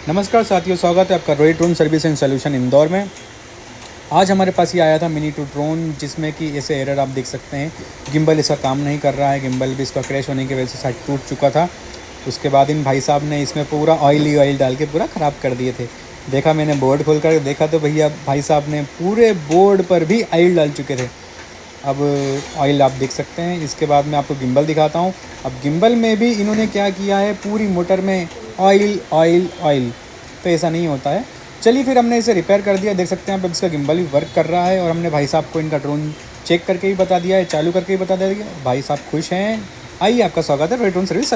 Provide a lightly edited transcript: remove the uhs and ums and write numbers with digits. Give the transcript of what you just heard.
नमस्कार साथियों, स्वागत है आपका Rohit drone service and solution Indore में। आज हमारे पास ये आया था मिनी 2 ड्रोन, जिसमें कि ऐसे एरर आप देख सकते हैं। गिम्बल इसका काम नहीं कर रहा है, गिम्बल भी इसका क्रैश होने की वजह से शायद टूट चुका था। उसके बाद इन भाई साहब ने इसमें पूरा ऑयल डाल के पूरा ख़राब कर दिए थे। देखा, मैंने बोर्ड खोल कर देखा तो भैया भाई साहब ने पूरे बोर्ड पर भी ऑयल डाल चुके थे। अब ऑयल आप देख सकते हैं। इसके बाद मैं आपको गिम्बल दिखाता हूँ। अब गिम्बल में भी इन्होंने क्या किया है, पूरी मोटर में ऑयल ऑयल ऑयल। तो ऐसा नहीं होता है। चलिए फिर हमने इसे रिपेयर कर दिया। देख सकते हैं अब इसका गिम्बल भी वर्क कर रहा है, और हमने भाई साहब को इनका ड्रोन चेक करके भी बता दिया है, चालू करके भी बता दिया। भाई साहब खुश हैं। आइए, आपका स्वागत है रोहित ड्रोन सर्विस।